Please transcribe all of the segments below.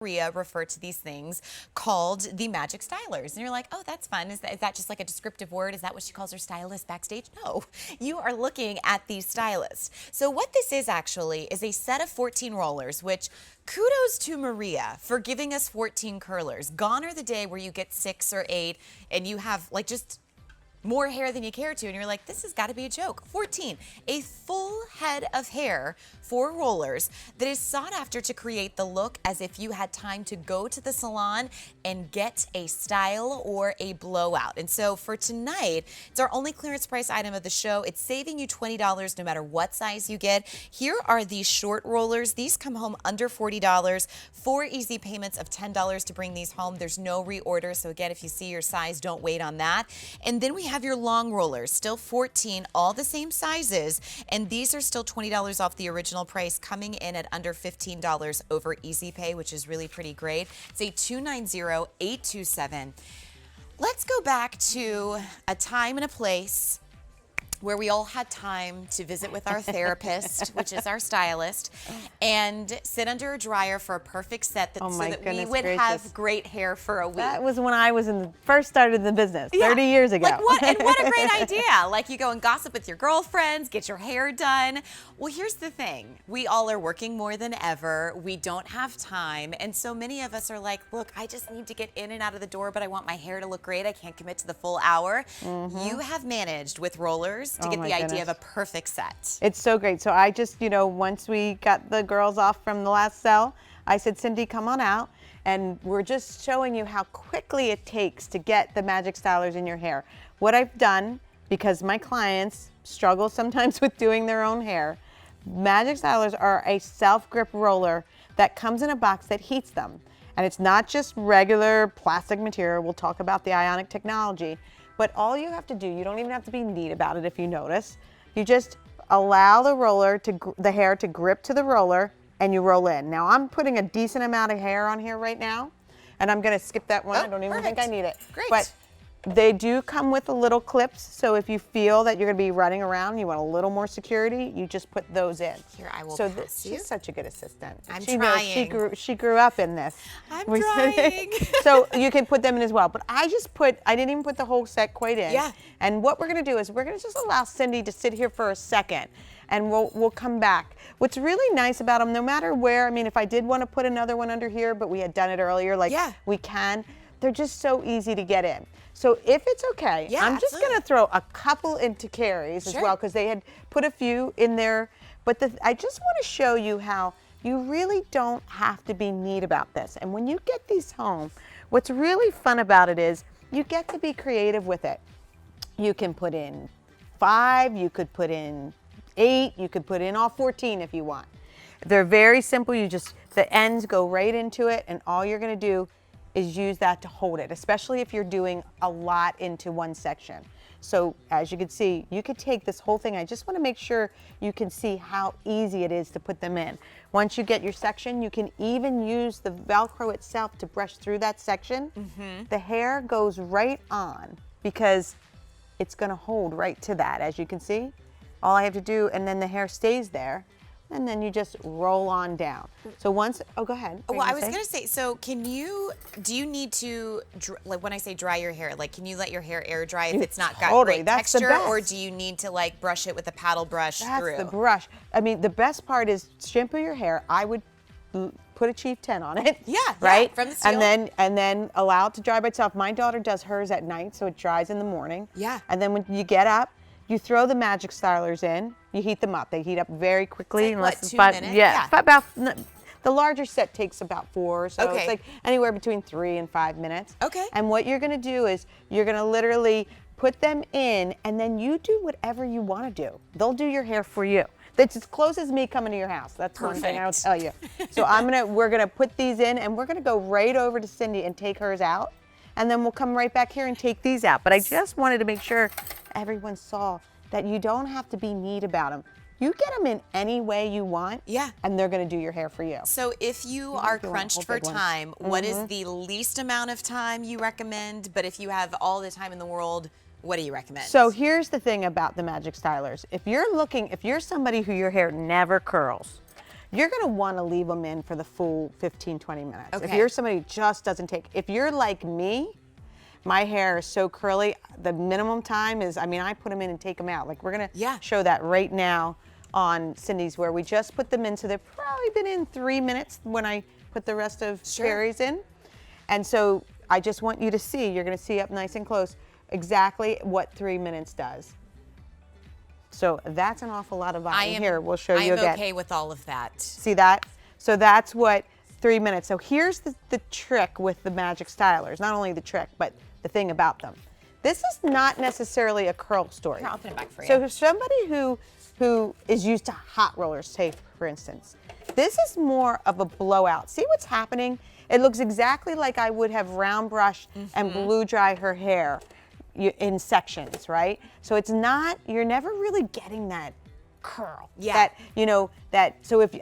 Maria refer to these things called the Magic Stylers. And you're like, oh, that's fun. Is that just like a descriptive word? Is that what she calls her stylist backstage? No, you are looking at the stylist. So what this is actually is a set of 14 rollers, which kudos to Maria for giving us 14 curlers. Gone are the day where you get 6 or 8 and you have like just more hair than you care to, and you're like, this has got to be a joke. 14, a full head of hair for rollers that is sought after to create the look as if you had time to go to the salon and get a style or a blowout. And so for tonight, it's our only clearance price item of the show. It's saving you $20 no matter what size you get. Here are these short rollers. These come home under $40, 4 easy payments of $10 to bring these home. There's no reorder, so again, if you see your size, don't wait on that. And then we have your long rollers, still 14, all the same sizes, and these are still $20 off the original price, coming in at under $15 over Easy Pay, which is really pretty great. It's a 290-827. Let's go back to a time and a place where we all had time to visit with our therapist, which is our stylist, and sit under a dryer for a perfect set so that we would have great hair for a week. That was when I was first started the business, 30 years ago. Like what a great idea. Like you go and gossip with your girlfriends, get your hair done. Well, here's the thing. We all are working more than ever. We don't have time. And so many of us are like, look, I just need to get in and out of the door, but I want my hair to look great. I can't commit to the full hour. You have managed with rollers to get the idea of a perfect set. It's so great. So I just, once we got the girls off from the last cell, I said, Cindy, come on out. And we're just showing you how quickly it takes to get the Magic Stylers in your hair. What I've done, because my clients struggle sometimes with doing their own hair, Magic Stylers are a self-grip roller that comes in a box that heats them. And it's not just regular plastic material. We'll talk about the ionic technology. But all you have to do, you don't even have to be neat about it if you notice. You just allow the hair to grip to the roller and you roll in. Now I'm putting a decent amount of hair on here right now, and I'm gonna skip that one. I don't even think I need it. Great. But they do come with the little clips, so if you feel that you're gonna be running around, you want a little more security, you just put those in. Here, I will pass you. She's such a good assistant. I'm trying. trying. She grew up in this. I'm trying. So you can put them in as well. But I didn't even put the whole set quite in. Yeah. And what we're gonna do is we're gonna just allow Cindy to sit here for a second, and we'll come back. What's really nice about them, no matter where, I mean, if I did want to put another one under here, but we had done it earlier, we can, they're just so easy to get in. So if it's okay, I'm just going to throw a couple into Carrie's as well, because they had put a few in there. But I just want to show you how you really don't have to be neat about this. And when you get these home, what's really fun about it is you get to be creative with it. You can put in 5, you could put in 8, you could put in all 14 if you want. They're very simple. The ends go right into it, and all you're going to do is use that to hold it, especially if you're doing a lot into one section. So as you can see, you could take this whole thing. I just want to make sure you can see how easy it is to put them in. Once you get your section, you can even use the Velcro itself to brush through that section. The hair goes right on because it's going to hold right to that, as you can see. All I have to do, and then the hair stays there, and then you just roll on down. So once, go ahead. Well, I was gonna say, so do you need to, like when I say dry your hair, like can you let your hair air dry if it's not got great texture, or do you need to like brush it with a paddle brush through? That's the brush. I mean, the best part is shampoo your hair. I would put a Chief 10 on it. Yeah, right? From the steel. And then allow it to dry by itself. My daughter does hers at night, so it dries in the morning. Yeah. And then when you get up, you throw the Magic Stylers in. You heat them up. They heat up very quickly. It's like, what, 2 minutes? Yeah. About the larger set takes about 4, so okay. it's like anywhere between 3 and 5 minutes. Okay. And what you're going to do is you're going to literally put them in, and then you do whatever you want to do. They'll do your hair for you. That's as close as me coming to your house. That's perfect. One thing I'll tell you. So we're gonna put these in, and we're gonna go right over to Cindy and take hers out, and then we'll come right back here and take these out. But I just wanted to make sure everyone saw that you don't have to be neat about them. You get them in any way you want, and they're gonna do your hair for you. So if you are crunched for time, what is the least amount of time you recommend? But if you have all the time in the world, what do you recommend? So here's the thing about the Magic Stylers. If you're somebody who your hair never curls, you're going to want to leave them in for the full 15, 20 minutes. Okay. If you're somebody who just doesn't take, if you're like me, my hair is so curly, the minimum time is, I mean, I put them in and take them out. Like we're going to show that right now on Cindy's, where we just put them in. So they've probably been in 3 minutes when I put the rest of Carrie's in. And so I just want you to see, you're going to see up nice and close, exactly what 3 minutes does. So that's an awful lot of volume. Here, we'll show you again. I am okay with all of that. See that? So that's what 3 minutes. So here's the trick with the MagicStylers. Not only the trick, but the thing about them. This is not necessarily a curl story. Here, I'll put it back for you. So if somebody who is used to hot rollers, say for instance, this is more of a blowout. See what's happening? It looks exactly like I would have round brushed and blow dry her hair in sections, right? So it's not, you're never really getting that curl. Yeah. That, you know, that, so if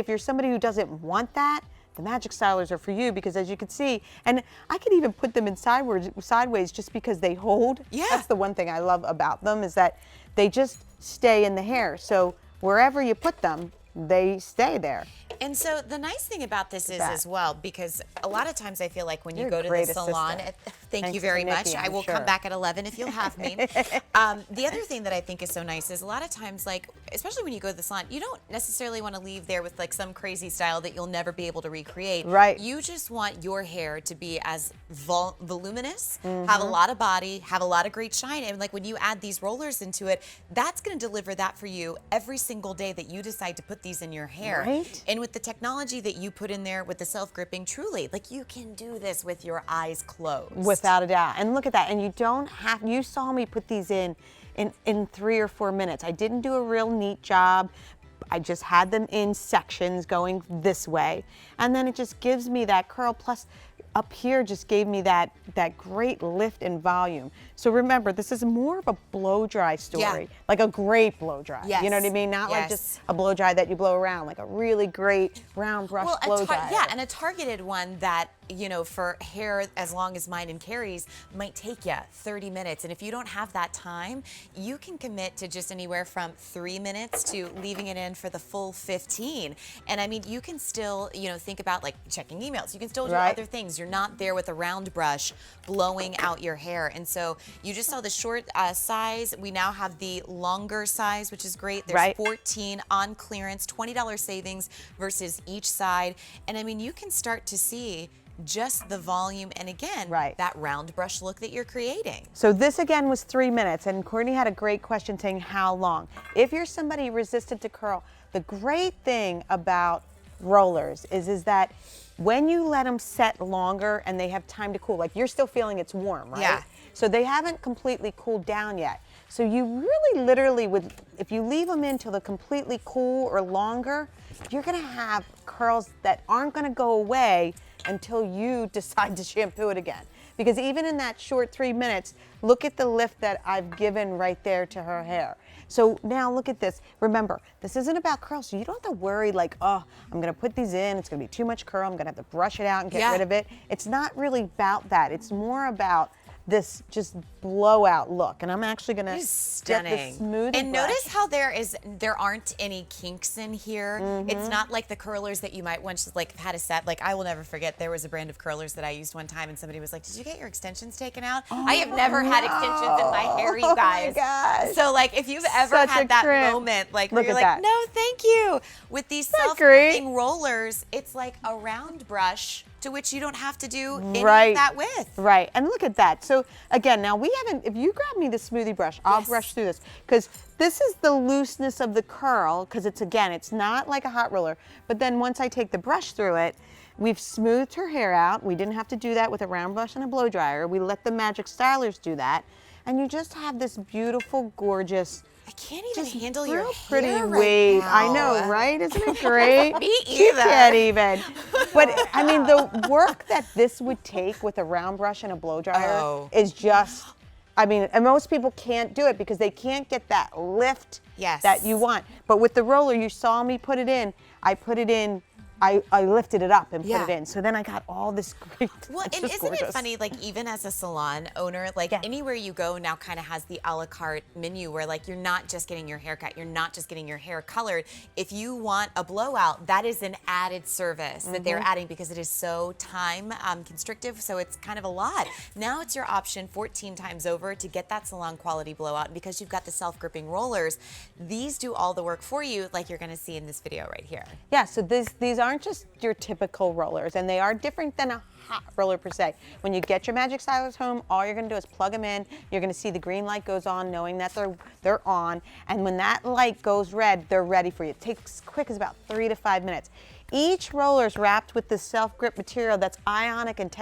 you're somebody who doesn't want that, the MagicStylers are for you, because as you can see, and I could even put them in sideways just because they hold. Yeah. That's the one thing I love about them, is that they just stay in the hair. So wherever you put them, they stay there. And so the nice thing about this is as well, because a lot of times I feel like when you go to You're a the great salon, assistant. thank you very much. I will come back at 11 if you'll have me. The other thing that I think is so nice is a lot of times, like, especially when you go to the salon, you don't necessarily want to leave there with like some crazy style that you'll never be able to recreate. Right. You just want your hair to be as voluminous, have a lot of body, have a lot of great shine. And like when you add these rollers into it, that's going to deliver that for you every single day that you decide to put these in your hair. Right. And with the technology that you put in there with the self-gripping, truly, like you can do this with your eyes closed. Without a doubt. And look at that. And you don't have, you saw me put these in 3 or 4 minutes. I didn't do a real neat job. I just had them in sections going this way. And then it just gives me that curl. Plus up here just gave me that great lift and volume. So remember, this is more of a blow dry story, like a great blow dry. Yes. You know what I mean? Not like just a blow dry that you blow around, like a really great round brush blow dry. Yeah, and a targeted one that, you know, for hair as long as mine and Carrie's might take you 30 minutes. And if you don't have that time, you can commit to just anywhere from 3 minutes to leaving it in for the full 15. And I mean, you can still, you know, think about like checking emails. You can still do other things. You're not there with a round brush blowing out your hair. And so you just saw the short size. We now have the longer size, which is great. There's 14 on clearance, $20 savings versus each side. And I mean, you can start to see just the volume and again, that round brush look that you're creating. So this again was 3 minutes, and Courtney had a great question saying how long. If you're somebody resistant to curl, the great thing about rollers is that when you let them set longer and they have time to cool, like you're still feeling it's warm, right? Yeah. So they haven't completely cooled down yet. So you really literally would, if you leave them in till they're completely cool or longer, you're gonna have curls that aren't gonna go away until you decide to shampoo it again. Because even in that short 3 minutes, look at the lift that I've given right there to her hair. So now look at this. Remember, this isn't about curls, so you don't have to worry like, oh, I'm gonna put these in, it's gonna be too much curl, I'm gonna have to brush it out and get rid of it. It's not really about that. It's more about this just blowout look. And I'm actually gonna get the smooth And brush. notice how there aren't any kinks in here. It's not like the curlers that you might once like had a set. Like I will never forget, there was a brand of curlers that I used one time and somebody was like, did you get your extensions taken out? I have never had extensions in my hair, you guys. Oh my gosh. So like if you've ever had that moment, like where you're like, no, thank you. With these self-gripping rollers, it's like a round brush to which you don't have to do any of that with. Right, and look at that. So again, now we haven't, if you grab me the smoothie brush, I'll brush through this, because this is the looseness of the curl, because it's, again, it's not like a hot roller, but then once I take the brush through it, we've smoothed her hair out. We didn't have to do that with a round brush and a blow dryer. We let the MagicStylers do that, and you just have this beautiful, gorgeous, I can't even handle your hair pretty right wave. now. I know, right? Isn't it great? Me You either. can't even. But I mean, the work that this would take with a round brush and a blow dryer is just, I mean, and most people can't do it because they can't get that lift that you want. But with the roller, you saw me put it in. I put it in I lifted it up and put it in. So then I got all this great. Well, and isn't it funny, like even as a salon owner, like anywhere you go now kind of has the a la carte menu where like you're not just getting your hair cut, you're not just getting your hair colored. If you want a blowout, that is an added service that they're adding because it is so time constrictive, so it's kind of a lot. Now it's your option 14 times over to get that salon quality blowout, and because you've got the self-gripping rollers, these do all the work for you like you're gonna see in this video right here. Yeah, so these aren't just your typical rollers, and they are different than a hot roller per se. When you get your MagicStylers home, all you're gonna do is plug them in. You're gonna see the green light goes on, knowing that they're on, and when that light goes red, they're ready for you. It takes quick as about 3 to 5 minutes. Each roller is wrapped with this self-grip material that's ionic and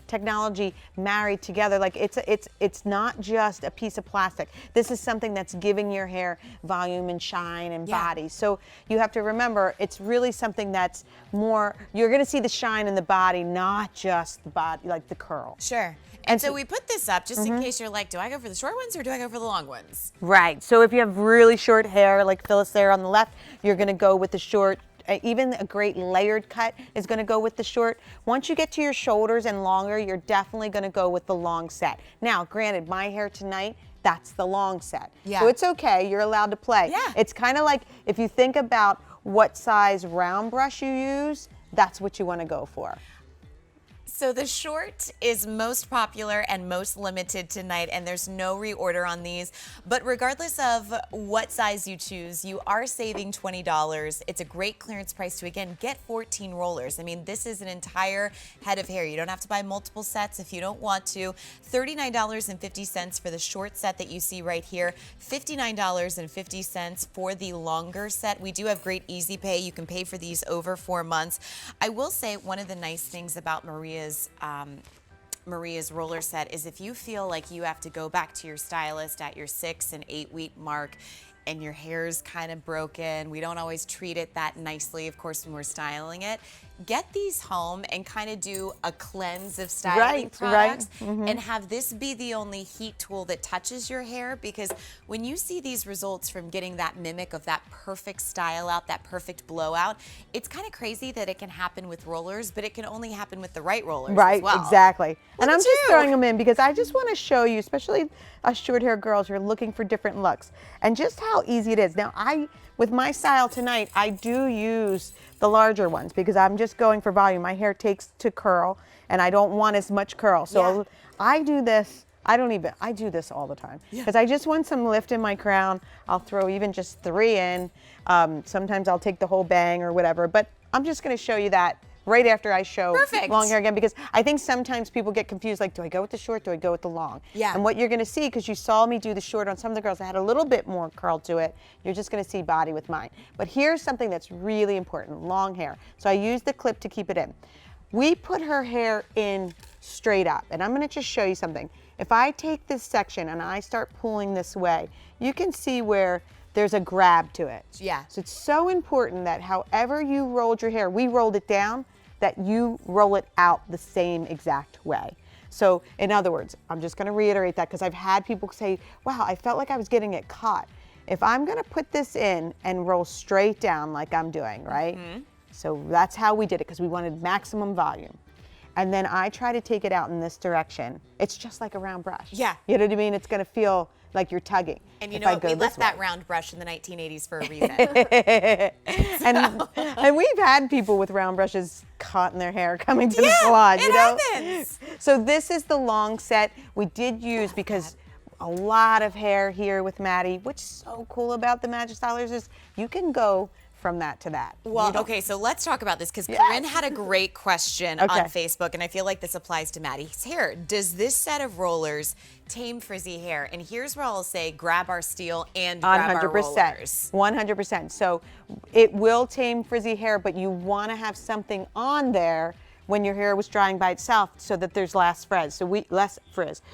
technology married together. Like it's not just a piece of plastic. This is something that's giving your hair volume and shine and body. So you have to remember, it's really something that's more, you're gonna see the shine in the body, not just the body, like the curl. Sure. And so we put this up just in case you're like, do I go for the short ones or do I go for the long ones? Right, so if you have really short hair, like Phyllis there on the left, you're gonna go with the short. Even a great layered cut is going to go with the short. Once you get to your shoulders and longer, you're definitely going to go with the long set. Now, granted, my hair tonight, that's the long set. Yeah. So it's okay, you're allowed to play. Yeah. It's kind of like if you think about what size round brush you use, that's what you want to go for. So the short is most popular and most limited tonight, and there's no reorder on these. But regardless of what size you choose, you are saving $20. It's a great clearance price to, again, get 14 rollers. I mean, this is an entire head of hair. You don't have to buy multiple sets if you don't want to. $39.50 for the short set that you see right here. $59.50 for the longer set. We do have great easy pay. You can pay for these over 4 months. I will say one of the nice things about Maria's roller set is if you feel like you have to go back to your stylist at your 6 and 8 week mark and your hair's kind of broken, we don't always treat it that nicely, of course, when we're styling it. Get these home and kind of do a cleanse of styling products and have this be the only heat tool that touches your hair, because when you see these results from getting that mimic of that perfect style out, that perfect blowout, it's kind of crazy that it can happen with rollers, but it can only happen with the right rollers as well. Exactly. And I'm just throwing them in because I just want to show you, especially us short hair girls who are looking for different looks, and just how easy it is. Now, with my style tonight, I do use the larger ones because I'm just going for volume. My hair takes to curl and I don't want as much curl. So I do this, I do this all the time because I just want some lift in my crown. I'll throw even just 3 in. Sometimes I'll take the whole bang or whatever, but I'm just gonna show you that right after I show long hair again, because I think sometimes people get confused, like, do I go with the short, do I go with the long? Yeah. And what you're gonna see, because you saw me do the short on some of the girls that had a little bit more curl to it, you're just gonna see body with mine. But here's something that's really important, long hair. So I use the clip to keep it in. We put her hair in straight up, and I'm gonna just show you something. If I take this section and I start pulling this way, you can see where there's a grab to it. Yeah. So it's so important that however you rolled your hair, we rolled it down, that you roll it out the same exact way. So in other words, I'm just gonna reiterate that because I've had people say, wow, I felt like I was getting it caught. If I'm gonna put this in and roll straight down like I'm doing, right? So that's how we did it because we wanted maximum volume. And then I try to take it out in this direction. It's just like a round brush. Yeah. You know what I mean? It's gonna feel like you're tugging. And you know what? We left that round brush in the 1980s for a reason. And we've had people with round brushes caught in their hair coming to the salon, you know? Happens. So this is the long set we did use because a lot of hair here with Maddie. What's so cool about the MagicStylers is you can go from that to that. Well, okay, so let's talk about this because Corinne had a great question on Facebook, and I feel like this applies to Maddie's hair. Does this set of rollers tame frizzy hair? And here's where I'll say grab our steel and grab our rollers. 100%. So it will tame frizzy hair, but you want to have something on there when your hair was drying by itself so that there's less frizz.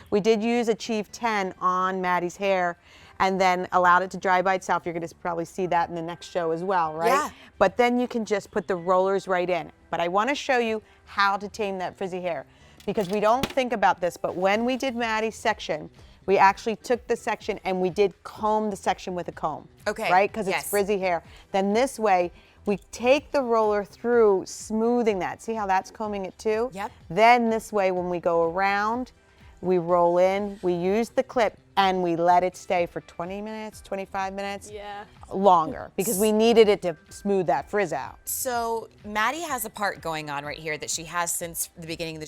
We did use Achieve 10 on Maddie's hair and then allowed it to dry by itself. You're gonna probably see that in the next show as well, right? Yeah. But then you can just put the rollers right in. But I wanna show you how to tame that frizzy hair because we don't think about this, but when we did Maddie's section, we actually took the section and we did comb the section with a comb. Okay. Right, because it's frizzy hair. Then this way, We take the roller through, smoothing that. See how that's combing it too? Yep. Then this way, when we go around, we roll in, we use the clip, and we let it stay for 20 minutes, 25 minutes. Yeah. Longer, because we needed it to smooth that frizz out. So Maddie has a part going on right here that she has since the beginning of the